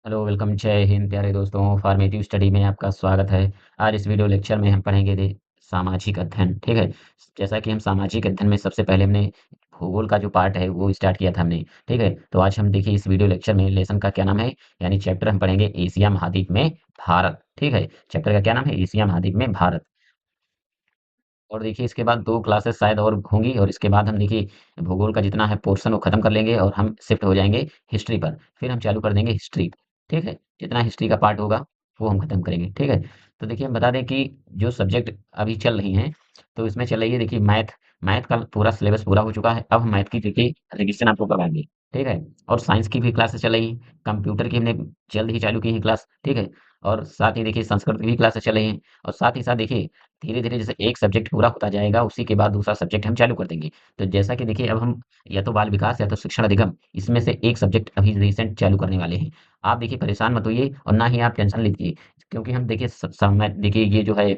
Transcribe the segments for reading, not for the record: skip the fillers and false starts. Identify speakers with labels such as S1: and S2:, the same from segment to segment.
S1: Hello welcome जय हिंद प्यारे दोस्तों फॉर्मेटिव स्टडी में आपका स्वागत है। आज इस वीडियो लेक्चर में हम पढ़ेंगे सामाजिक अध्ययन। ठीक है। जैसा कि हम सामाजिक अध्ययन में सबसे पहले हमने भूगोल का जो पार्ट है वो स्टार्ट किया था हमने। ठीक है, तो आज हम देखिए इस वीडियो लेक्चर में लेसन का क्या नाम है, यानी चैप्टर हम पढ़ेंगे एशिया महाद्वीप में भारत। ठीक है, चैप्टर का क्या नाम है, एशिया महाद्वीप में भारत। और देखिए इसके बाद 2 क्लासेस शायद और होंगी और इसके बाद हम देखिए भूगोल का जितना है पोर्शन वो खत्म कर लेंगे और हम शिफ्ट हो जाएँगे हिस्ट्री पर। फिर हम चालू कर देंगे हिस्ट्री। ठीक है? जितना हिस्ट्री का पार्ट होगा वो हम खत्म करेंगे। ठीक है? तो देखिए हम बता दें कि जो सब्जेक्ट अभी चल रही हैं, तो इसमें चल रही है देखिए मैथ। मैथ का पूरा सिलेबस पूरा हो चुका है। अब हम मैथ की देखिए रिविज़न आपको करवाएँगे। ठीक है? और साइंस की भी क्लासेस चल रही हैं। कंप्यूटर की हमने जल्द ही चालू की है क्लास। ठीक है? और साथ ही देखिए संस्कृत की भी क्लासेस चल रही हैं। और साथ ही साथ देखिए धीरे-धीरे जैसे एक सब्जेक्ट पूरा होता जाएगा, उसी के बाद दूसरा सब्जेक्ट हम चालू कर देंगे। तो जैसा कि देखिए अब हम या तो बाल विकास या तो शिक्षण अधिगम, इसमें से एक सब्जेक्ट अभी रिसेंट चालू करने वाले हैं। आप देखिए परेशान मत होइए और ना ही आप टेंशन लीजिए, क्योंकि हम देखिए स समय देखिए ये जो है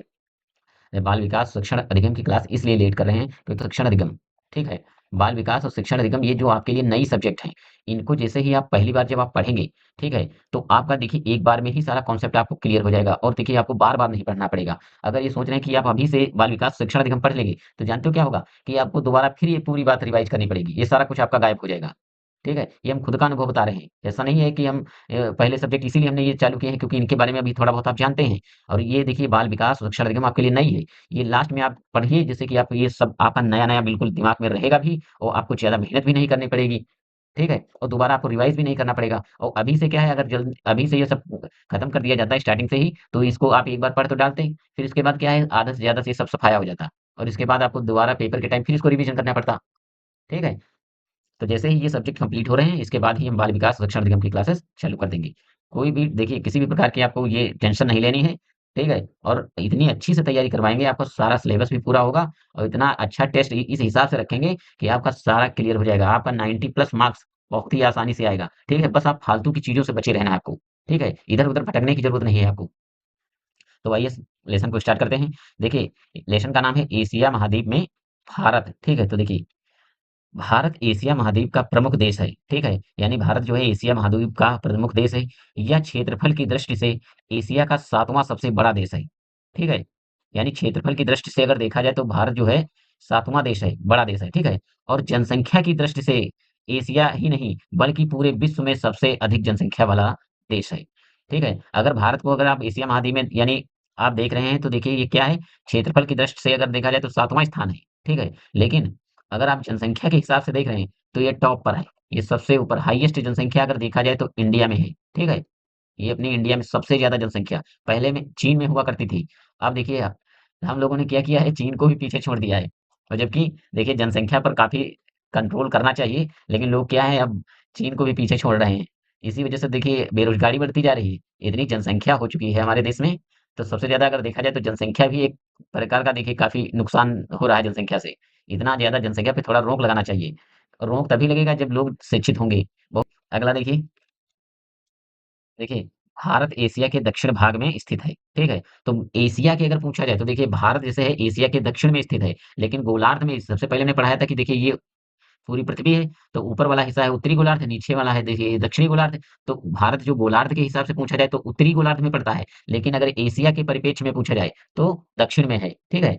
S1: बाल विकास शिक्षण अधिगम की क्लास इसलिए लेट कर रहे हैं क्योंकि शिक्षण अधिगम, ठीक है, बाल विकास और शिक्षण अधिगम ये जो आपके लिए नई सब्जेक्ट हैं, इनको जैसे ही आप पहली बार जब आप पढ़ेंगे, ठीक है, तो आपका देखिए एक बार में ही सारा कॉन्सेप्ट आपको क्लियर हो जाएगा और देखिए आपको बार बार नहीं पढ़ना पड़ेगा। अगर ये सोच रहे हैं कि आप अभी से बाल विकास शिक्षण अधिगम पढ़ लेंगे, तो जानते हो क्या होगा कि आपको दोबारा फिर ये पूरी बात रिवाइज करनी पड़ेगी, ये सारा कुछ आपका गायब हो जाएगा। ठीक है, ये हम खुद का अनुभव बता रहे हैं। ऐसा नहीं है कि हम पहले सब्जेक्ट इसीलिए हमने ये चालू किए हैं क्योंकि इनके बारे में अभी थोड़ा बहुत आप जानते हैं। और ये देखिए बाल विकास शिक्षण अधिगम आपके लिए नई है। ये लास्ट में आप पढ़िए जिससे कि आप ये सब आपका नया-नया बिल्कुल दिमाग में रहेगा भी और आपको ज़्यादा मेहनत भी नहीं करनी पड़ेगी, ठीक है? और दोबारा आपको रिवाइज़ भी नहीं करना पड़ेगा और अभी से क्या है अगर जल्द अभी से ये सब खत्म कर दिया जाता है स्टार्टिंग से ही, तो इसको आप एक बार पढ़ तो डालते हैं, फिर इसके बाद क्या है आधा से ज़्यादा से ये सब सफाया हो जाता और इसके बाद आपको दोबारा पेपर के टाइम फिर इसको रिवीज़न करना पड़ता, ठीक है? तो जैसे ही ये सब्जेक्ट कंप्लीट हो रहे हैं, इसके बाद ही हम बाल विकास शिक्षण अधिगम की क्लासेस चालू कर देंगे। कोई भी देखिए किसी भी प्रकार की आपको ये टेंशन नहीं लेनी है, ठीक है? और इतनी अच्छी से तैयारी करवाएँगे, आपका सारा सिलेबस भी पूरा होगा और इतना अच्छा टेस्ट इ इस हिसाब से रखेंगे कि आपका सारा क्लियर हो जाएगा। आपका 90 प्लस मार्क्स बहुत ही आसानी से आएगा, ठीक है? बस आप फालतू की चीज़ों से बचे रहना है आपको, ठीक है? इधर-उधर भटकने की ज़रूरत नहीं है आपको। तो आइए लेसन को स्टार्ट करते हैं। देखिए, लेसन का नाम है एशिया महाद्वीप में भारत, ठीक है? तो देखिए भारत एशिया महाद्वीप का प्रमुख देश है, ठीक है? यानी भारत जो है एशिया महाद्वीप का प्रमुख देश है। यह क्षेत्रफल की दृष्टि से एशिया का 7वाँ सबसे बड़ा देश है, ठीक है? यानी क्षेत्रफल की दृष्टि से अगर देखा जाए तो भारत जो है 7वाँ देश है, बड़ा देश है, ठीक है? और जनसंख्या की दृष्टि से एशिया ही नहीं बल्कि पूरे विश्व में सबसे अधिक जनसंख्या वाला देश है, ठीक है? अगर भारत को अगर आप एशिया महाद्वीप में यानी आप देख रहे हैं तो देखिए ये क्या है, क्षेत्रफल की दृष्टि से अगर देखा जाए तो 7वाँ स्थान है, ठीक है? लेकिन अगर आप जनसंख्या के हिसाब से देख रहे हैं, तो ये टॉप पर है। ये सबसे ऊपर हाईएस्ट जनसंख्या अगर देखा जाए तो इंडिया में है, ठीक है? ये अपनी इंडिया में सबसे ज़्यादा जनसंख्या, पहले में चीन में हुआ करती थी। अब देखिए हम लोगों ने क्या किया है, चीन को भी पीछे छोड़ दिया है। और जबकि देखिए जनसंख्या पर काफ़ी कंट्रोल करना चाहिए, लेकिन लोग क्या है अब चीन को भी पीछे छोड़ रहे हैं। इसी वजह से देखिए बेरोज़गारी बढ़ती जा रही है। इतनी जनसंख्या हो चुकी है हमारे देश में, तो सबसे ज़्यादा अगर देखा जाए तो जनसंख्या भी एक प्रकार का देखिए काफ़ी नुकसान हो रहा है जनसंख्या से। इतना ज़्यादा जनसंख्या पे थोड़ा रोक लगाना चाहिए। और रोक तभी लगेगा जब लोग शिक्षित होंगे। वो अगला देखिए, भारत एशिया के दक्षिण भाग में स्थित है, ठीक है? तो एशिया की अगर पूछा जाए तो देखिए भारत जैसे है एशिया के दक्षिण में स्थित है, लेकिन गोलार्ध में सबसे पहले हमने पढ़ाया था कि देखिए ये पूरी पृथ्वी है, तो ऊपर वाला हिस्सा है उत्तरी गोलार्ध, नीचे वाला है देखिए दक्षिणी गोलार्ध। तो भारत जो गोलार्ध के हिसाब से पूछा जाए तो उत्तरी गोलार्ध में पड़ता है, लेकिन अगर एशिया के परिप्रेक्ष्य में पूछा जाए तो दक्षिण में है, ठीक है?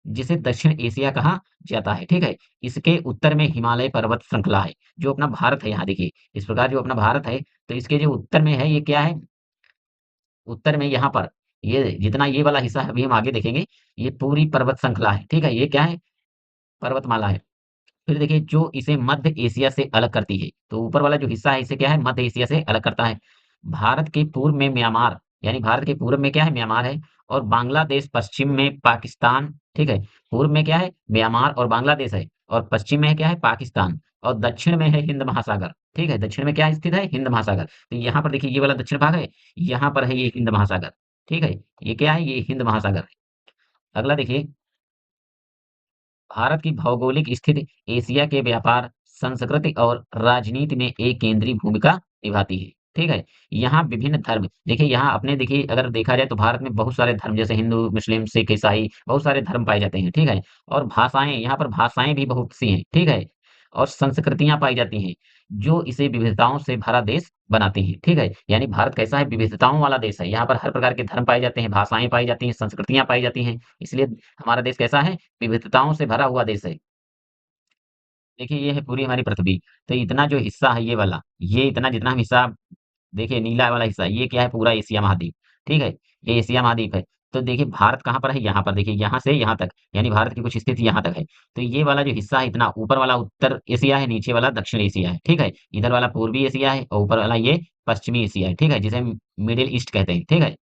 S1: जिसे दक्षिण एशिया कहा जाता है, ठीक है? इसके उत्तर में हिमालय पर्वत श्रृंखला है, जो अपना भारत है यहाँ देखिए, इस प्रकार जो अपना भारत है, तो इसके जो उत्तर में है, ये क्या है? उत्तर में यहाँ पर, ये जितना ये वाला हिस्सा है, अभी हम आगे देखेंगे, ये पूरी पर्वत श्रृंखला है, ठीक है? ये क्या है? पर्वतमाला है। फिर देखिए जो इसे मध्य एशिया से अलग करती है, तो ऊपर वाला जो हिस्सा है, इसे क्या है? मध्य एशिया से अलग करता है। भारत के पूर्व में म्यांमार, यानी भारत के पूर्व में क्या है? म्यांमार है और बांग्लादेश पश्चिम में पाकिस्तान, ठीक है? पूर्व में क्या है? म्यांमार और बांग्लादेश है और पश्चिम में है क्या है? पाकिस्तान और दक्षिण में है हिंद महासागर, ठीक है? दक्षिण में क्या स्थित है? हिंद महासागर। तो यहाँ पर देखिए ये वाला दक्षिण भाग है, यहाँ पर है ये हिंद महासागर, ठीक है? ये क्या है? ये हिंद महासागर है। अगला देखिए भारत की भौगोलिक स्थिति एशिया के व्यापार, संस्कृति और राजनीति में एक केंद्रीय भूमिका निभाती है। ठीक है? यहाँ विभिन्न धर्म देखिए यहाँ अपने देखिए अगर देखा जाए तो भारत में बहुत सारे धर्म जैसे हिंदू, मुस्लिम, सिख, ईसाई बहुत सारे धर्म पाए जाते हैं। ठीक है? और भाषाएँ यहाँ पर भाषाएँ भी बहुत सी हैं। ठीक है? और संस्कृतियाँ पाई जाती हैं। जो इसे विविधताओं से भरा देश बनाती हैं, ठीक है? यानी भारत कैसा है, विविधताओं वाला देश है। यहाँ पर हर प्रकार के धर्म पाए जाते हैं, भाषाएँ पाई जाती हैं, संस्कृतियाँ पाई जाती हैं। इसलिए हमारा देश कैसा है, विविधताओं से भरा हुआ देश है। देखिए, ये है पूरी हमारी पृथ्वी। तो इतना जो हिस्सा है ये वाला, ये इतना जितना हम हिस्सा देखिए नीला वाला हिस्सा, ये क्या है, पूरा एशिया महाद्वीप, ठीक है? ये एशिया महाद्वीप है। तो देखिए भारत कहाँ पर है, यहाँ पर देखिए, यहाँ से यहाँ तक, यानी भारत की कुछ स्थिति यहाँ तक है। तो ये वाला जो हिस्सा है इतना, ऊपर वाला उत्तर एशिया है, नीचे वाला दक्षिण एशिया है, ठीक है? इधर वाला पूर्वी एशिया है और ऊपर वाला ये पश्चिमी एशिया है, ठीक है? जिसे हम मिडिल ईस्ट कहते हैं, ठीक है?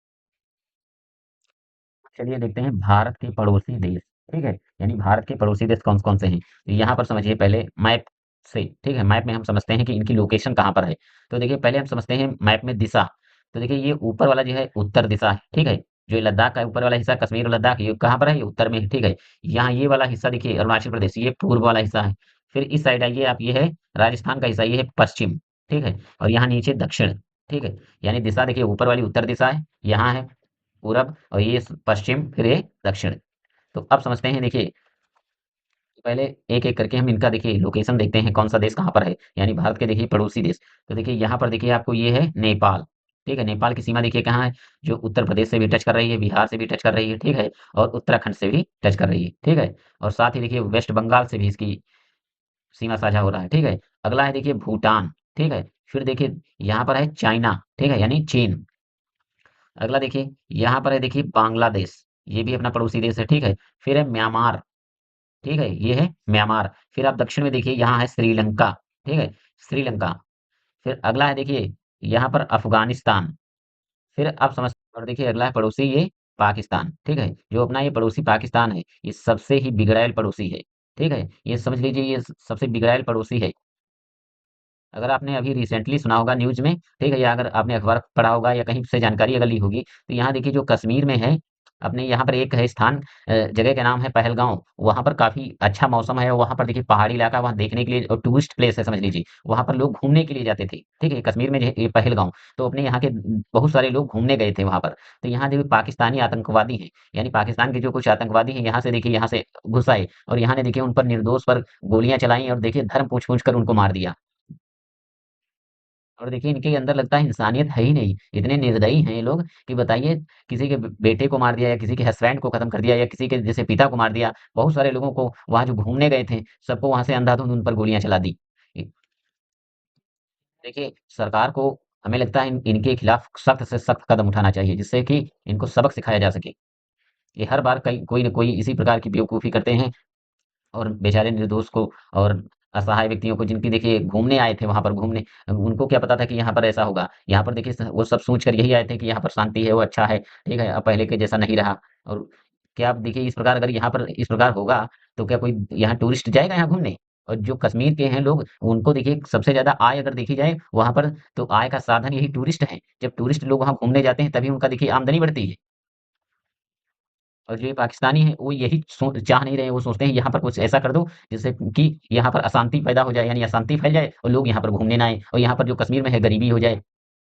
S1: चलिए देखते हैं भारत के पड़ोसी देश, ठीक है? यानी भारत के पड़ोसी देश कौन-कौन से हैं? तो यहाँ पर समझिए पहले मैप से, ठीक है? मैप में हम समझते हैं कि इनकी लोकेशन कहाँ पर है। तो देखिए पहले हम समझते हैं मैप में दिशा। तो देखिए ये ऊपर वाला जो है उत्तर दिशा है, ठीक है? जो ये लद्दाख का ऊपर वाला हिस्सा, कश्मीर और लद्दाख, ये कहाँ पर है? ये उत्तर में है, ठीक है? यहाँ ये वाला हिस्सा देखिए अरुणाचल प्रदेश, ये पूर्व वाला हिस्सा है। फिर इस साइड आइए आप, ये है राजस्थान का हिस्सा, ये है पश्चिम, ठीक है? और यहाँ नीचे दक्षिण, ठीक है? यानी दिशा देखिए ऊपर वाली उत्तर दिशा है, यहाँ है पूरब और ये पश्चिम, फिर ये दक्षिण। तो अब समझते हैं देखिए, पहले एक-एक करके हम इनका देखिए लोकेशन देखते हैं, कौन सा देश कहाँ पर है, यानी भारत के देखिए पड़ोसी देश। तो देखिए यहाँ पर देखिए आपको ये है नेपाल, ठीक है? नेपाल की सीमा देखिए कहाँ है, जो उत्तर प्रदेश से भी टच कर रही है, बिहार से भी टच कर रही है, ठीक है? और उत्तराखंड से भी टच कर रही है, ठीक है? और साथ ही देखिए वेस्ट बंगाल से भी इसकी सीमा साझा हो रहा है, ठीक है? अगला है देखिए भूटान, ठीक है? फिर देखिए यहाँ पर है चाइना, ठीक है? यानी चीन। अगला देखिए, यहाँ पर है देखिए बांग्लादेश, ये भी अपना पड़ोसी देश है, ठीक है? फिर है म्यांमार, ठीक है? ये है म्यांमार। फिर आप दक्षिण में देखिए यहाँ है श्रीलंका, ठीक है? श्रीलंका। फिर अगला है देखिए यहाँ पर अफ़गानिस्तान। फिर आप समझ और देखिए अगला है पड़ोसी ये पाकिस्तान, ठीक है? जो अपना ये पड़ोसी पाकिस्तान है, ये सबसे ही बिगड़ैल पड़ोसी है, ठीक है? ये समझ लीजिए ये सबसे बिगड़ैल पड़ोसी है। अगर आपने अभी रिसेंटली सुना होगा न्यूज़ में, ठीक है? या अगर आपने अखबार पढ़ा होगा या कहीं से जानकारी अगर ली होगी, तो यहाँ देखिए जो कश्मीर में है, अपने यहाँ पर एक है स्थान, जगह का नाम है पहलगाँव। वहाँ पर काफ़ी अच्छा मौसम है और वहाँ पर देखिए पहाड़ी इलाका, वहाँ देखने के लिए और टूरिस्ट प्लेस है समझ लीजिए। वहाँ पर लोग घूमने के लिए जाते थे, ठीक है? कश्मीर में जो है ये पहलगाँव, तो अपने यहाँ के बहुत सारे लोग घूमने गए थे वहाँ पर। तो यहाँ देखिए पाकिस्तानी आतंकवादी हैं, यानी पाकिस्तान के जो कुछ आतंकवादी हैं, यहाँ से देखिए यहाँ से घुस आए और यहाँ ने देखिए उन पर निर्दोष पर गोलियाँ चलाई और देखिए धर्म पूछ-पूछ कर उनको मार दिया। और देखिए इनके अंदर लगता है इंसानियत है ही नहीं, इतने निर्दयी हैं ये लोग कि बताइए, किसी के बेटे को मार दिया या किसी के हस्बैंड को खत्म कर दिया या किसी के जैसे पिता को मार दिया। बहुत सारे लोगों को वहाँ जो घूमने गए थे, सबको वहाँ से अंधाधुंध उन पर गोलियां चला दी। इ- देखिए सरकार को, हमें लगता है इनके खिलाफ सख्त से सख्त कदम उठाना चाहिए जिससे कि इनको सबक सिखाया जा सके। ये हर बार कहीं कोई न कोई इसी प्रकार की बेवकूफ़ी करते हैं और बेचारे निर्दोष को और असहाय व्यक्तियों को, जिनकी देखिए घूमने आए थे वहां पर घूमने, उनको क्या पता था कि यहाँ पर ऐसा होगा। यहाँ पर देखिए वो सब सोच कर यही आए थे कि यहाँ पर शांति है, वो अच्छा है, ठीक है? अब पहले के जैसा नहीं रहा। और क्या आप देखिए इस प्रकार, अगर यहाँ पर इस प्रकार होगा तो क्या कोई यहाँ टूरिस्ट जाएगा यहाँ घूमने? और जो कश्मीर के हैं लोग, उनको देखिए सबसे ज्यादा आय अगर देखी जाए वहां पर, तो आय का साधन यही टूरिस्ट है। जब टूरिस्ट लोग वहां घूमने जाते हैं तभी उनका देखिए आमदनी बढ़ती है। और जो ये पाकिस्तानी हैं, वो यही चाह नहीं रहे, वो सोचते हैं यहाँ पर कुछ ऐसा कर दो, जिससे कि यहाँ पर अशांति पैदा हो जाए, यानी अशांति फैल जाए और लोग यहाँ पर घूमने ना आए और यहाँ पर जो कश्मीर में है गरीबी हो जाए।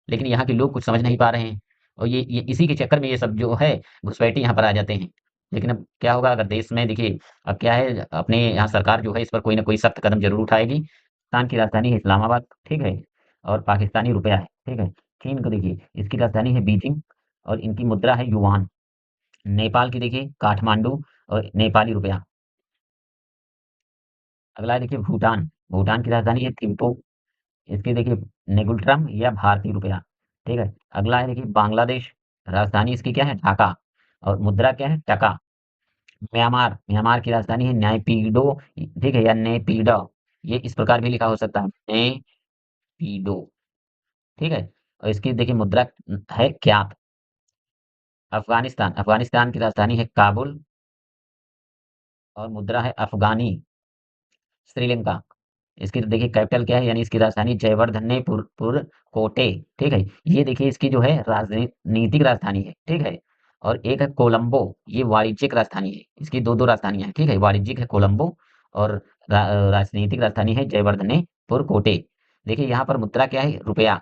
S1: लेकिन यहाँ के लोग कुछ समझ नहीं पा रहे हैं और ये इसी के चक्कर में ये सब जो है घुसपैठी यहाँ पर आ जाते हैं। लेकिन अब क्या होगा अगर देश में देखिए, अब क्या है, अपने यहाँ सरकार जो है इस पर कोई ना कोई सख्त कदम जरूर उठाएगी। पाकिस्तान की राजधानी है इस्लामाबाद, ठीक है? और पाकिस्तानी रुपया है, ठीक है? चीन को देखिए, इसकी राजधानी है बीजिंग और इनकी मुद्रा है युआन। नेपाल की देखिए काठमांडू और नेपाली रुपया। अगला है देखिए भूटान, भूटान की राजधानी है थिम्पू, इसकी देखिए नेगुल्ट्रम या भारतीय रुपया, ठीक है? अगला है देखिए बांग्लादेश, राजधानी इसकी क्या है, ढाका और मुद्रा क्या है, टका। म्यांमार, म्यांमार की राजधानी है नैपीडो, ठीक है? या नेपीडो, ये इस प्रकार भी लिखा हो सकता है, नेपीडो, ठीक है? और इसकी देखिए मुद्रा है क्यात। अफगानिस्तान, अफगानिस्तान की राजधानी है काबुल और मुद्रा है अफगानी। श्रीलंका, इसकी तो देखिए कैपिटल क्या है, यानी इसकी राजधानी जयवर्धनेपुर कोटे, ठीक है? ये देखिए इसकी जो है राजनीतिक राजधानी है, ठीक है? और एक है कोलंबो, ये वाणिज्यिक राजधानी है। इसकी दो दो राजधानियां हैं, ठीक है? वाणिज्यिक है कोलंबो और राजनीतिक राजधानी है जयवर्धनेपुर कोटे। देखिए यहाँ पर मुद्रा क्या है, रुपया।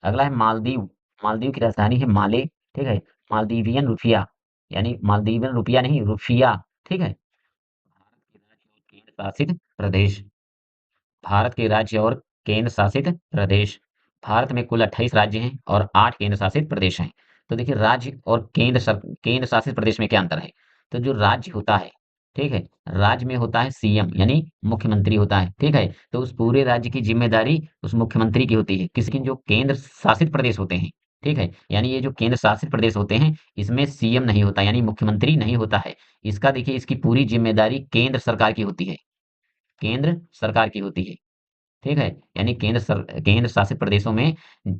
S1: अगला है मालदीव, मालदीव की राजधानी है माले, ठीक है? मालदीवियन रुपया, यानी मालदीवियन रुपया नहीं, रुपया, ठीक है? भारत के राज्य और केंद्र शासित प्रदेश, भारत के राज्य और केंद्र शासित प्रदेश। भारत में कुल 28 राज्य हैं और 8 केंद्र शासित प्रदेश हैं। तो देखिए राज्य और केंद्र शासित प्रदेश में क्या अंतर है? तो जो राज्य होता है, ठीक है? राज्य में होता है सीएम यानी मुख्यमंत्री होता है, ठीक है? तो उस पूरे राज्य की जिम्मेदारी उस मुख्यमंत्री की होती है। किसी जो केंद्र शासित प्रदेश होते हैं, ठीक है? यानी ये जो केंद्र शासित प्रदेश होते हैं, इसमें सीएम नहीं होता यानी मुख्यमंत्री नहीं होता है। इसका देखिए इसकी पूरी जिम्मेदारी केंद्र सरकार की होती है। केंद्र सरकार की होती है, ठीक है? यानी केंद्र शासित प्रदेशों में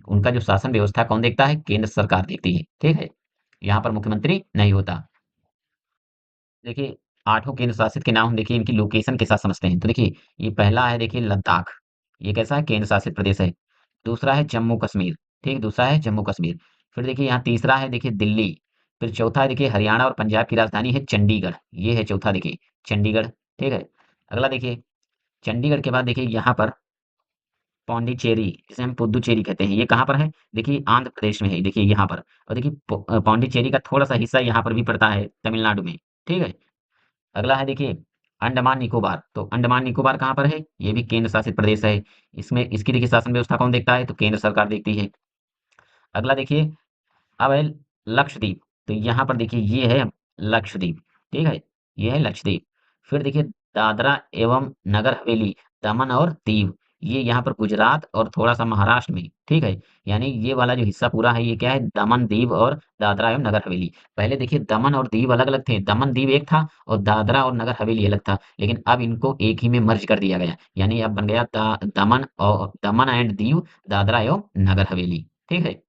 S1: उनका जो शासन व्यवस्था कौन देखता है? केंद्र सरकार देखती है, ठीक है? यहाँ पर मुख्यमंत्री नहीं होता। देखिए, 8 केंद्र शासित के नाम हम देखिए इनकी लोकेशन के साथ समझते हैं। तो देखिए, ये पहला है देखिए लद्दाख, ये कैसा है? केंद्र शासित प्रदेश है। दूसरा है जम्मू-कश्मीर, ठीक? दूसरा है जम्मू-कश्मीर। फिर देखिए यहाँ तीसरा है देखिए दिल्ली, फिर चौथा है देखिए हरियाणा और पंजाब की राजधानी है चंडीगढ़, ये है चौथा देखिए चंडीगढ़, ठीक है? अगला देखिए चंडीगढ़ के बाद देखिए यहाँ पर पौंडीचेरी, जिसे हम पुदुचेरी कहते हैं, ये कहाँ पर है? देखिए आंध्र प्रदेश में है, देखिए यहाँ पर। और देखिए पौंडीचेरी का थोड़ा-सा हिस्सा यहाँ पर भी पड़ता है तमिलनाडु में, ठीक है? अगला है देखिए अंडमान निकोबार, तो अंडमान निकोबार कहाँ पर है? ये भी केंद्र शासित प्रदेश है। इसमें इसकी देखिए शासन व्यवस्था कौन देखता है? तो केंद्र सरकार देखती है। अगला देखिए अब है लक्षद्वीप, तो यहाँ पर देखिए ये है लक्षद्वीप, ठीक है? ये है लक्षद्वीप। फिर देखिए दादरा एवं नगर हवेली, दमन और दीव, ये यहाँ पर गुजरात और थोड़ा-सा महाराष्ट्र में, ठीक है? यानी ये वाला जो हिस्सा पूरा है ये क्या है? दमन, दीव और दादरा एवं नगर हवेली। पहले देखिए दमन और दीव अलग-अलग थे, दमन दीव एक था और दादरा और नगर हवेली अलग था, लेकिन अब इनको एक ही में मर्ज कर दिया गया। यानी अब बन गया दमन एंड दीव, दादरा एवं नगर हवेली, ठीक है?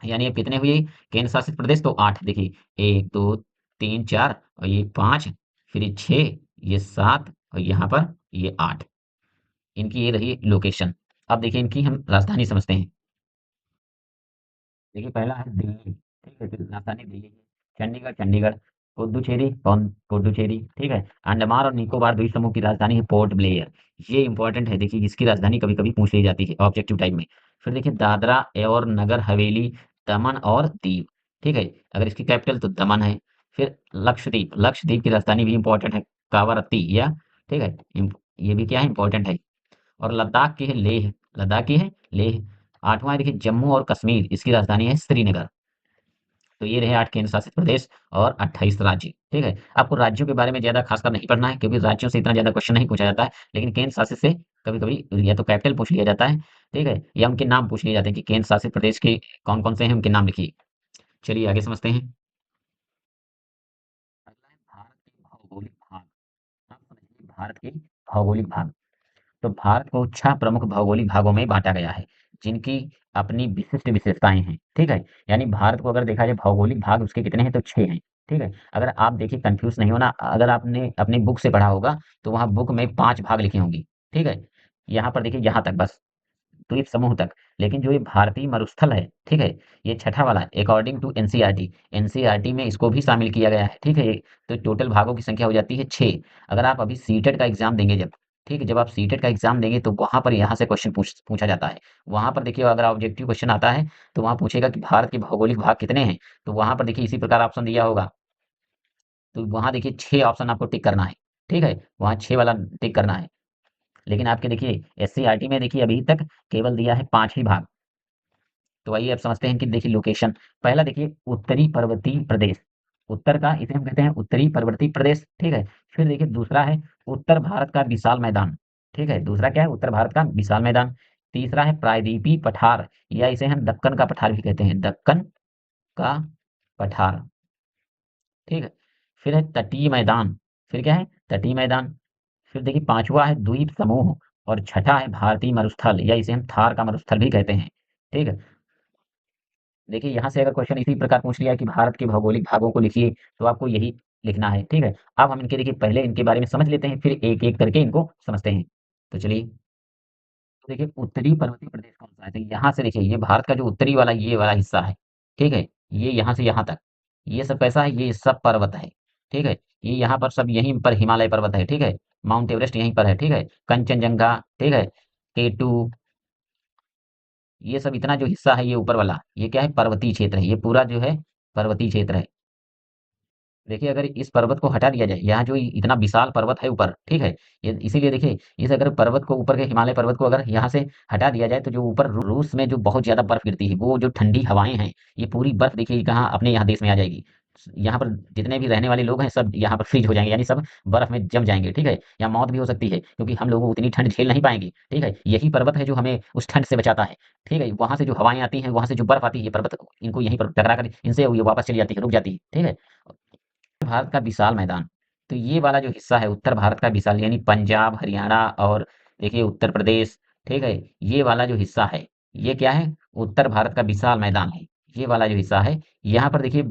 S1: यानी अब कितने हुए केंद्र शासित प्रदेश? तो 8 देखिए 1, 2, 3, 4 और ये 5, फिर ये 6, ये 7 और यहाँ पर ये 8। इनकी ये रही लोकेशन। अब देखिए इनकी हम राजधानी समझते हैं। देखिए पहला है दिल्ली, ठीक है? फिर राजधानी दिल्ली है। चंडीगढ़, चंडीगढ़। पुडुचेरी, ठीक है? अंडमान और निकोबार द्वीप समूह की राजधानी है पोर्ट ब्लेयर। ये इंपॉर्टेंट है देखिए इसकी राजधानी कभी-कभी पूछ ली जाती है ऑब्जेक्टिव टाइप में। फिर देखिए दादरा और नगर हवेली, दमन और दीव, ठीक है? अगर इसकी कैपिटल तो दमन है। फिर लक्षद्वीप, लक्षद्वीप की राजधानी भी इंपॉर्टेंट है कावारत्ती या ठीक है? ये भी क्या है इंपॉर्टेंट है। और लद्दाख की है लेह, लद्दाख की है लेह। 8वां है देखिए जम्मू और कश्मीर, इसकी राजधानी है श्रीनगर। तो ये रहे 8 केंद्र शासित प्रदेश और 28 राज्य, ठीक है? आपको राज्यों के बारे में ज़्यादा खासकर नहीं पढ़ना है क्योंकि राज्यों से इतना ज़्यादा क्वेश्चन नहीं पूछा जाता है, लेकिन केंद्र शासित से कभी-कभी या तो कैपिटल पूछ लिया जाता है, ठीक है? या उनके नाम पूछ लिए जाते हैं कि केंद्र शासित प्रदेश के कौन-कौन से हैं, उनके नाम लिखिए। चलिए आगे समझते हैं। अगला है भारत के भौगोलिक भाग। आप समझिए भारत के भौगोलिक भाग। तो भारत को 6 प्रमुख भौगोलिक भागों में बाँटा गया है, जिनकी अपनी विशिष्ट विशेषताएँ हैं, ठीक है? यानी भारत को अगर देखा जाए भौगोलिक भाग उसके कितने हैं तो 6 हैं, ठीक है? अगर आप देखिए कन्फ्यूज़ नहीं होना, अगर आपने अपनी बुक से पढ़ा होगा, तो वहाँ बुक में 5 भाग लिखी होंगी, ठीक है? यहाँ पर देखिए यहाँ तक बस, द्वीप समूह तक, लेकिन जो ये भारतीय मरुस्थल है, ठीक है? ये छठा वाला अकॉर्डिंग टू एनसीईआरटी, एनसीईआरटी में इसको भी शामिल किया गया है, ठीक है? तो टोटल भागों की संख्या हो जाती है 6। अगर आप अभी सीटेट का एग्ज़ाम देंगे जब, ठीक है? जब आप सीटेट का एग्ज़ाम देंगे तो वहाँ पर यहाँ से क्वेश्चन पूछा जाता है। वहाँ पर देखिए अगर ऑब्जेक्टिव क्वेश्चन आता है, तो वहाँ पूछेगा कि भारत के भौगोलिक भाग कितने हैं? तो वहाँ पर देखिए इसी प्रकार ऑप्शन दिया होगा, तो वहाँ देखिए 6 ऑप्शन आपको टिक करना है, ठीक है? वहाँ 6 वाला टिक करना है। लेकिन आपके देखिए एससीईआरटी में देखिए अभी तक केवल दिया है 5 ही भाग। तो आइए अब समझते हैं कि देखिए लोकेशन। पहला देखिए उत्तरी पर्वतीय प्रदेश, उत्तर का इसे हम कहते हैं उत्तरी पर्वतीय प्रदेश, ठीक है? फिर देखिए दूसरा है उत्तर भारत का विशाल मैदान, ठीक है? दूसरा क्या है? उत्तर भारत का विशाल मैदान। तीसरा है प्रायद्वीपीय पठार या इसे हम दक्कन का पठार भी कहते हैं, दक्कन का पठार, ठीक है? फिर है तटीय मैदान, फिर क्या है? तटीय मैदान। फिर देखिए पांचवा है द्वीप समूह और छठा है भारतीय मरुस्थल या इसे हम थार का मरुस्थल भी कहते हैं, ठीक है? देखिए यहाँ से अगर क्वेश्चन इसी प्रकार पूछ लिया कि भारत के भौगोलिक भागों को लिखिए, तो आपको यही लिखना है, ठीक है? अब हम इनके देखिए पहले इनके बारे में समझ लेते हैं, फिर एक-एक करके इनको समझते हैं। तो चलिए, तो देखिए उत्तरी पर्वतीय प्रदेश कौन-सा है? तो यहाँ से देखिए ये भारत का जो उत्तरी वाला ये वाला हिस्सा है, ठीक है? ये यहाँ से यहाँ तक, ये सब कैसा है? ये सब पर्वत है, ठीक है? ये यहाँ पर सब यहीं पर हिमालय पर्वत है, ठीक है? माउंट एवरेस्ट यहीं पर है, ठीक है? कंचनजंगा, ठीक है? केटू, ये सब इतना जो हिस्सा है ये ऊपर वाला, ये क्या है? पर्वतीय क्षेत्र है, ये पूरा जो है पर्वतीय क्षेत्र है। देखिए अगर इस पर्वत को हटा दिया जाए, यहाँ जो इतना विशाल पर्वत है ऊपर, ठीक है? ये इसीलिए देखिए, इस अगर पर्वत को ऊपर के हिमालय पर्वत को अगर यहाँ से हटा दिया जाए, तो जो ऊपर रूस में जो बहुत ज़्यादा बर्फ़ गिरती है, वो जो ठंडी हवाएँ हैं, ये पूरी बर्फ़ देखिए कहाँ अपने यहाँ देश में आ जाएगी। यहाँ पर जितने भी रहने वाले लोग हैं, सब यहाँ पर फ्रीज़ हो जाएँगे, यानी सब बर्फ़ में जम जाएँगे, ठीक है? या मौत भी हो सकती है, क्योंकि हम लोग उतनी ठंड झेल नहीं पाएँगे, ठीक है? यही पर्वत है जो हमें उस ठंड से बचाता है, ठीक है? वहाँ से जो हवाएँ आती हैं, वहाँ से जो बर्फ़ आती है, ये पर्वत इनको यहीं पर टकरा कर इनसे ये वापस चली जाती है, रुक जाती है, ठीक है? भारत का विशाल मैदान, तो ये वाला जो हिस्सा है उत्तर भारत का विशाल, यानी पंजाब, हरियाणा और देखिए उत्तर प्रदेश, ठीक है? ये वाला जो हिस्सा है, ये क्या है? उत्तर भारत का विशाल मैदान है। ये वाला जो हिस्सा है, यहाँ पर देखिए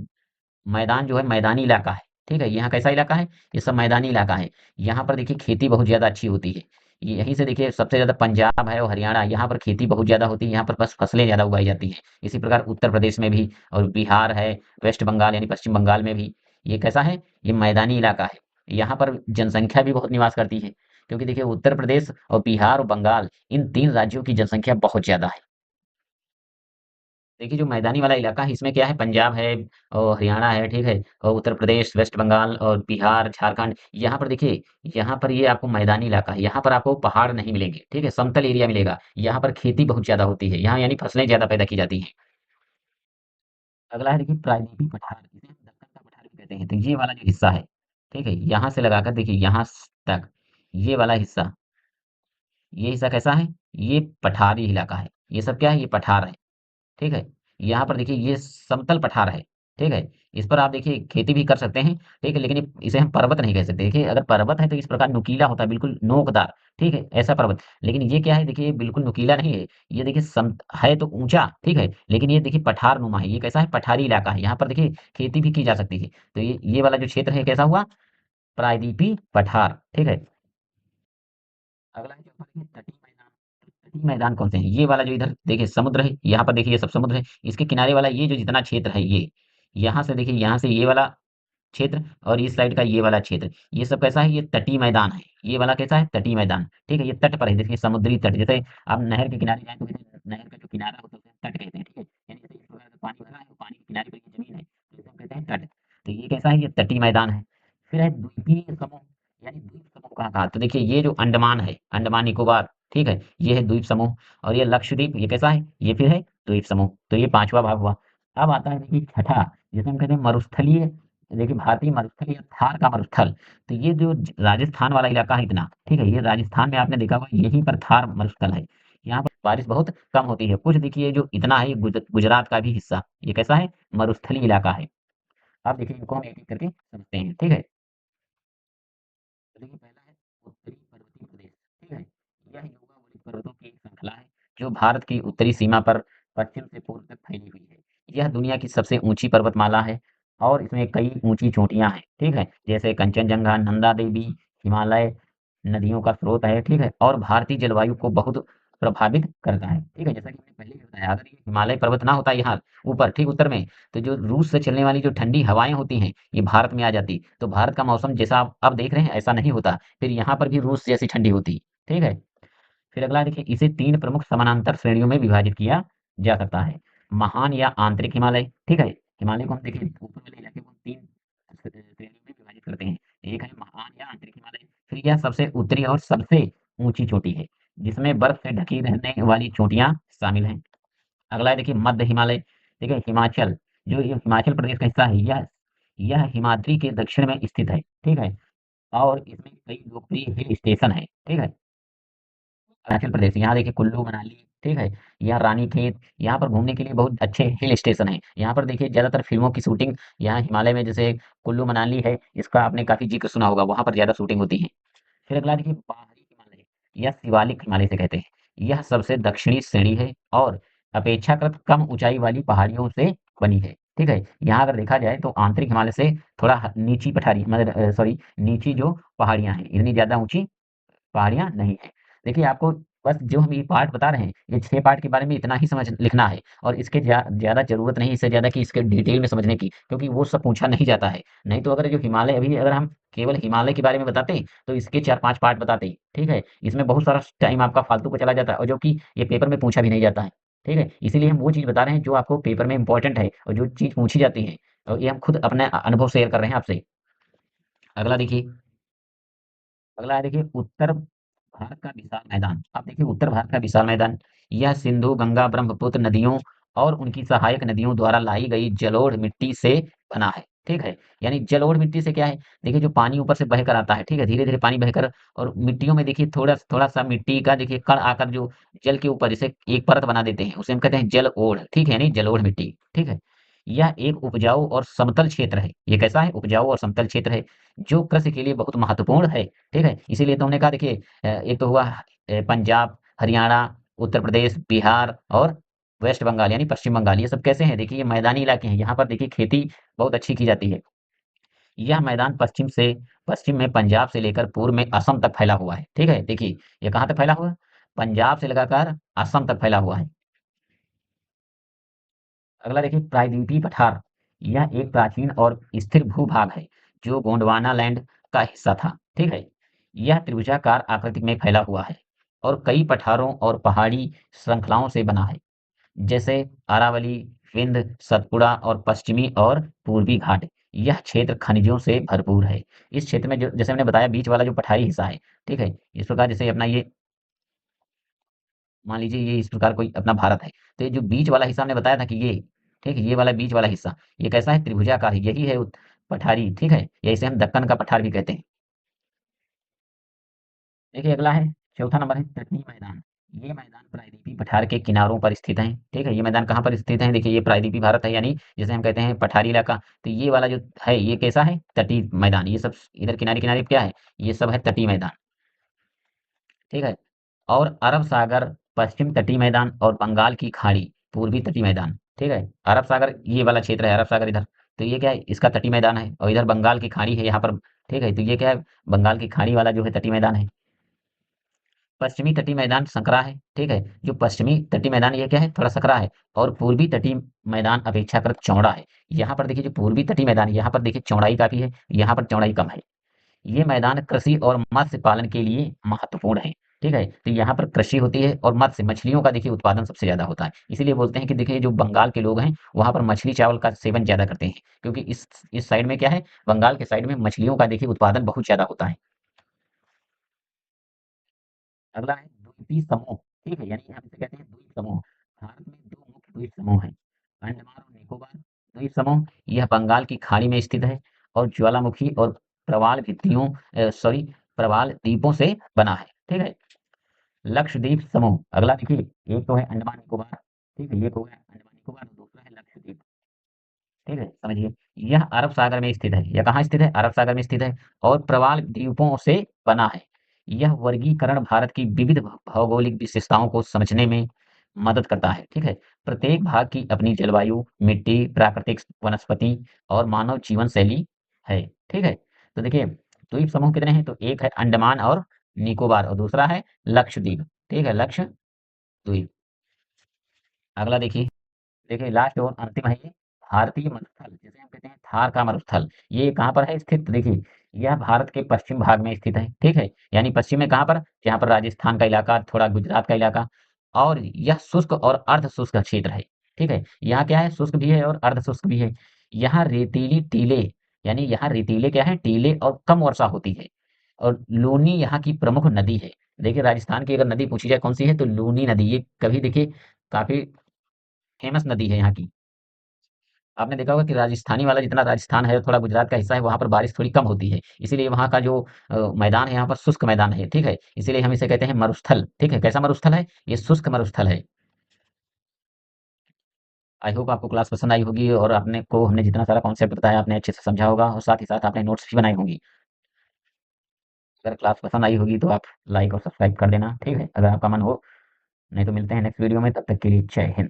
S1: मैदान जो है मैदानी इलाका है, ठीक है? यहाँ कैसा इलाका है? ये सब मैदानी इलाका है। यहाँ पर देखिए खेती बहुत ज़्यादा अच्छी होती है। ये यहीं से देखिए सबसे ज़्यादा पंजाब है और हरियाणा, यहाँ पर खेती बहुत ज़्यादा होती है, यहाँ पर बस फसलें ज़्यादा उगाई जाती हैं। इसी प्रकार उत्तर प्रदेश में भी और बिहार है, वेस्ट बंगाल यानी पश्चिम बंगाल में भी। ये कैसा है? ये मैदानी इलाका है। यहाँ पर जनसंख्या भी बहुत निवास करती है, क्योंकि देखिए उत्तर प्रदेश और बिहार और बंगाल, इन 3 राज्यों की जनसंख्या बहुत ज़्यादा है। देखिए जो मैदानी वाला इलाका है इसमें क्या है, पंजाब है और हरियाणा है, ठीक है? और उत्तर प्रदेश, वेस्ट बंगाल और बिहार, झारखंड, यहाँ पर देखिए, यहाँ पर ये आपको मैदानी इलाका है, यहाँ पर आपको पहाड़ नहीं मिलेंगे, ठीक है? समतल एरिया मिलेगा। यहाँ पर खेती बहुत ज़्यादा होती है, यहाँ यानी फसलें ज़्यादा पैदा की जाती हैं। अगला है देखिए प्रायद्वीपीय पठार, इसे हम दक्कन का पठार भी कहते हैं। तो ये वाला जो हिस्सा है, ठीक है? यहाँ से लगाकर देखिए यहाँ तक, ये वाला हिस्सा, ये हिस्सा कैसा है? ये पठारी इलाका है। ये सब क्या है? ये पठार है। ठीक है? यहाँ पर देखिए ये समतल पठार है, ठीक है? इस पर आप देखिए खेती भी कर सकते हैं, ठीक है? लेकिन ये इसे हम पर्वत नहीं कह सकते। देखिए अगर पर्वत है तो इस प्रकार नुकीला होता है, बिल्कुल नोकदार, ठीक है? ऐसा पर्वत। लेकिन ये क्या है देखिए, ये बिल्कुल नुकीला नहीं है। ये देखिए है तो ऊँचा, ठीक है? लेकिन ये देखिए पठारनुमा है। ये कैसा है? पठारी इलाका है। यहाँ पर देखिए खेती भी की जा सकती है। तो ये वाला जो क्षेत्र है कैसा हुआ? प्रायद्वीपीय पठार, ठीक है? अगला है जो हमारे ये तटीय मैदान। तो तटीय मैदान कौन से हैं? ये वाला जो इधर देखिए समुद्र है, यहाँ पर देखिए ये सब समुद्र है। इसके किनारे वाला ये जो जितना क्षेत्र है ये, यहाँ से देखिए यहाँ से ये वाला क्षेत्र और इस साइड का ये वाला क्षेत्र, ये सब कैसा है? ये तटीय मैदान है। ये वाला कैसा है? तटीय मैदान, ठीक है? ये तट पर है, देखिए समुद्री तट। जैसे आप नहर के किनारे जाएँ तो इसे नहर का जो किनारा होता है उसे तट कहते हैं, ठीक है? यानी जैसे इस प्रकार का पानी भरा है और पानी के किनारे पर ये ज़मीन है, तो इसे हम कहते हैं तट। तो ये कैसा है? ये तटीय मैदान है। फिर है द्वीपीय समूह, यानी द्वीप समूह कहाँ-कहाँ? तो देखिए ये जो अंडमान है, अंडमान निकोबार, ठीक है? ये है द्वीप समूह और ये लक्षद्वीप, ये कैसा है? ये फिर है द्वीप समूह। तो ये 5वां भाग हुआ। अब आता है देखिए छठा, जिसे हम कहते हैं मरुस्थलीय, देखिए भारतीय मरुस्थल या थार का मरुस्थल। तो ये जो राजस्थान वाला इलाका है इतना, ठीक है? ये राजस्थान में आपने देखा होगा यहीं पर थार मरुस्थल है। यहाँ पर बारिश बहुत कम होती है। कुछ देखिए जो इतना है ये गुजरात का भी हिस्सा, ये कैसा है? मरुस्थलीय इलाका है। अब देखिए इनको हम एक-एक करके समझते हैं, ठीक है? तो देखिए पहला है उत्तरी पर्वतीय प्रदेश, ठीक है? यह योगावली पर्वतों की एक श्रृंखला है जो भारत की उत्तरी सीमा पर पश्चिम से पूर्व तक फैली हुई है। यह दुनिया की सबसे ऊंची पर्वतमाला है और इसमें कई ऊंची चोटियां हैं, ठीक है? जैसे कंचनजंगा, नंदा देवी, हिमालय नदियों का स्रोत है, ठीक है? और भारतीय जलवायु को बहुत प्रभावित करता है, ठीक है? जैसा कि मैंने पहले भी बताया, अगर ये हिमालय पर्वत ना होता यहाँ ऊपर ठीक उत्तर में, तो जो रूस से चलने वाली जो ठंडी हवाएं होती हैं ये भारत में आ जाती, तो भारत का मौसम जैसा आप अब देख रहे हैं ऐसा नहीं होता, फिर यहाँ पर भी रूस जैसी ठंडी होती, ठीक है? फिर अगला देखिए इसे 3 प्रमुख समानांतर श्रेणियों में विभाजित किया जा सकता है। महान या आंतरिक हिमालय, ठीक है? हिमालय को हम देखिए ऊपर वाले इलाके को हम 3 श्रेणियों में विभाजित करते हैं। एक है महान या आंतरिक हिमालय, फिर यह सबसे उत्तरी और सबसे ऊँची चोटी है, जिसमें बर्फ से ढकी रहने वाली चोटियाँ शामिल हैं। अगला है देखिए मध्य हिमालय, देखिए हिमाचल, जो ये हिमाचल प्रदेश का हिस्सा है, यह हिमाद्री के दक्षिण में स्थित है, ठीक है? और इसमें कई लोकप्रिय हिल स्टेशन हैं, ठीक है? अरुणाचल प्रदेश, यहाँ देखिए कुल्लू मनाली, ठीक है? यहाँ रानीखेत, यहाँ पर घूमने के लिए बहुत अच्छे हिल स्टेशन हैं। यहाँ पर देखिए ज़्यादातर फ़िल्मों की शूटिंग यहाँ हिमालय में, जैसे कुल्लू मनाली है, इसका आपने काफ़ी ज़िक्र सुना होगा, वहाँ पर ज़्यादा शूटिंग होती है। फिर अगला देखिए बाहरी हिमालय या शिवालिक हिमालय से कहते हैं। यह सबसे दक्षिणी श्रेणी है और अपेक्षाकृत कम ऊंचाई वाली पहाड़ियों से बनी है, ठीक है? यहाँ अगर देखा जाए तो आंतरिक हिमालय से थोड़ा नीची पठारी मतलब सॉरी नीची जो पहाड़ियाँ हैं, इतनी ज़्यादा ऊंची पहाड़ियाँ नहीं हैं। देखिए आपको बस जो हम ये पार्ट बता रहे हैं, ये 6 पार्ट के बारे में इतना ही समझ लिखना है और इसके ज़्यादा ज़रूरत नहीं, इससे ज़्यादा कि इसके डिटेल में समझने की, क्योंकि वो सब पूछा नहीं जाता है। नहीं तो अगर जो हिमालय अभी अगर हम केवल हिमालय के बारे में बताते, तो इसके 4-5 पार्ट बताते, ठीक है? इसमें बहुत सारा टाइम आपका फालतू का चला जाता है और जो कि ये पेपर में पूछा भी नहीं जाता है, ठीक है? इसीलिए हम वो चीज़ बता रहे हैं जो आपको पेपर में इम्पोर्टेंट है और जो चीज़ पूछी जाती है और ये हम खुद अपना अनुभव शेयर कर रहे हैं आपसे। अगला देखिए, अगला है देखिए उत्तर भारत का विशाल मैदान। आप देखिए उत्तर भारत का विशाल मैदान, यह सिंधु, गंगा, ब्रह्मपुत्र नदियों और उनकी सहायक नदियों द्वारा लाई गई जलोढ़ मिट्टी से बना है। ठीक है? यानी जलोढ़ मिट्टी से क्या है? देखिए जो पानी ऊपर से बहकर आता है, ठीक है? धीरे-धीरे पानी बहकर और मिट्टियों में देखिए थोड़ा-सा मिट्टी का देखिए कण आकर जो जल के ऊपर जैसे एक परत बना देते हैं, उसे हम कहते हैं जल-ओढ़, ठीक है? यानी जलोढ़ मिट्टी, ठीक है? यह एक उपजाऊ और समतल क्षेत्र है। ये कैसा है? उपजाऊ और समतल क्षेत्र है, जो कृषि के लिए बहुत महत्वपूर्ण है। ठीक है? इसीलिए तो हमने कहा देखिए एक तो हुआ पंजाब, हरियाणा, उत्तर प्रदेश, बिहार और वेस्ट बंगाल यानी पश्चिम बंगाल, ये सब कैसे हैं? देखिए ये मैदानी इलाके हैं, यहाँ पर देखिए खेती बहुत अच्छी की जाती है। यह मैदान पश्चिम में पंजाब से लेकर पूर्व में असम तक फैला हुआ है। ठीक है? देखिए, ये कहाँ तक फैला हुआ है? पंजाब से लगाकर असम तक फैला हुआ है। अगला देखिए प्रायद्वीपीय पठार, यह एक प्राचीन और स्थिर भूभाग है जो गोंडवाना लैंड का हिस्सा था। ठीक है? यह त्रिभुजाकार आकृति में फैला हुआ है और कई पठारों और पहाड़ी श्रृंखलाओं से बना है, जैसे अरावली, विंध्य, सतपुड़ा और पश्चिमी और पूर्वी घाट। यह क्षेत्र खनिजों से भरपूर है। इस क्षेत्र में जो जैसे मैंने बताया बीच वाला जो पठारी हिस्सा है, ठीक है? इस प्रकार जैसे अपना ये मान लीजिए ये इस प्रकार कोई अपना भारत है, तो ये जो बीच वाला हिस्सा हमने बताया था कि ये, ठीक है, ये वाला बीच वाला हिस्सा, ये कैसा है? त्रिभुजाकार है, यही है पठारी, ठीक है? या इसे हम दक्कन का पठार भी कहते हैं। देखिए अगला है, चौथा नंबर है तटीय मैदान। ये मैदान प्रायद्वीपीय पठार के किनारों पर स्थित हैं, ठीक है? ये मैदान कहाँ पर स्थित है? देखिए ये प्रायद्वीपीय भारत है यानी जिसे हम कहते हैं पठारी इलाका, तो ये वाला जो है ये कैसा है? तटीय मैदान। ये सब इधर किनारे-किनारे पे क्या है? ये सब है तटीय मैदान, ठीक है? और अरब सागर पश्चिम तटीय मैदान और बंगाल की खाड़ी पूर्वी तटीय मैदान, ठीक है? अरब सागर ये वाला क्षेत्र है, अरब सागर इधर, तो ये क्या है? इसका तटीय मैदान है और इधर बंगाल की खाड़ी है यहाँ पर, ठीक है? तो ये क्या है? बंगाल की खाड़ी वाला जो है तटीय मैदान है। पश्चिमी तटीय मैदान संकरा है, ठीक है? जो पश्चिमी तटीय मैदान ये क्या है? थोड़ा सकरा है और पूर्वी तटीय मैदान अपेक्षाकृत चौड़ा है। यहाँ पर देखिए जो पूर्वी तटीय मैदान है, यहाँ पर देखिए चौड़ाई काफ़ी है, यहाँ पर चौड़ाई कम है। ये मैदान कृषि और मत्स्य पालन के लिए महत्वपूर्ण है, ठीक है? तो यहाँ पर कृषि होती है और मत्स्य मछलियों का देखिए उत्पादन सबसे ज़्यादा होता है। इसीलिए बोलते हैं कि देखिए जो बंगाल के लोग हैं, वहाँ पर मछली चावल का सेवन ज़्यादा करते हैं, क्योंकि इस साइड में क्या है? बंगाल के साइड में मछलियों का देखिए उत्पादन बहुत ज़्यादा होता है। अगला है द्वीपीय समूह, ठीक है? यानी हम इसे कहते हैं द्वीप समूह। भारत में 2 मुख्य द्वीप समूह हैं, अंडमान और निकोबार द्वीप समूह, यह बंगाल की खाड़ी में स्थित है और ज्वालामुखी और प्रवाल द्वीपों से बना है, ठीक है? लक्षद्वीप समूह, अगला देखिए, एक तो है अंडमान निकोबार, ठीक है? ये तो है अंडमान निकोबार और दूसरा है लक्षद्वीप। ठीक है? समझिए, यह अरब सागर में स्थित है। यह कहाँ स्थित है? अरब सागर में स्थित है और प्रवाल द्वीपों से बना है। यह वर्गीकरण भारत की विविध भौगोलिक विशेषताओं को समझने में मदद करता है। ठीक है? प्रत्येक भाग की अपनी जलवायु, मिट्टी, प्राकृतिक वनस्पति और मानव जीवन शैली है। ठीक है? तो देखिए, द्वीप समूह कितने हैं? तो एक है अंडमान और निकोबार और दूसरा है लक्षद्वीप। ठीक है? लक्षद्वीप। अगला देखिए, लास्ट और अंतिम है ये भारतीय मरुस्थल, जिसे हम कहते हैं थार का मरुस्थल। ये कहाँ पर है स्थित? देखिए, यह भारत के पश्चिम भाग में स्थित है, ठीक है? यानी पश्चिम में कहाँ पर? जहाँ पर राजस्थान का इलाका, थोड़ा गुजरात का इलाका और यह शुष्क और अर्ध शुष्क क्षेत्र है, ठीक है? यहाँ क्या है? शुष्क भी है और अर्ध शुष्क भी है। यहाँ रेतीली टीले यानी यहाँ रेतीले क्या है? टीले और कम वर्षा होती है और लूनी यहाँ की प्रमुख नदी है। देखिए, राजस्थान की अगर नदी पूछी जाए कौन सी है? तो लूनी नदी। ये कभी देखिए काफ़ी फेमस नदी है यहाँ की। आपने देखा होगा कि राजस्थानी वाला जितना राजस्थान है, थोड़ा गुजरात का हिस्सा है, वहाँ पर बारिश थोड़ी कम होती है। इसीलिए वहाँ का जो मैदान है, यहाँ पर शुष्क मैदान है, ठीक है? इसीलिए हम इसे कहते हैं मरुस्थल, ठीक है? कैसा मरुस्थल है? ये शुष्क मरुस्थल है। आई होप आपको क्लास पसंद आई होगी और आपने को हमने जितना सारा कॉन्सेप्ट बताया, आपने अच्छे से समझा होगा और साथ ही साथ आपने नोट्स भी बनाई होंगी। अगर क्लास पसंद आई होगी तो आप लाइक और सब्सक्राइब कर देना, ठीक है? अगर आपका मन हो, नहीं तो मिलते हैं नेक्स्ट वीडियो में, तब तक के लिए जय हिंद।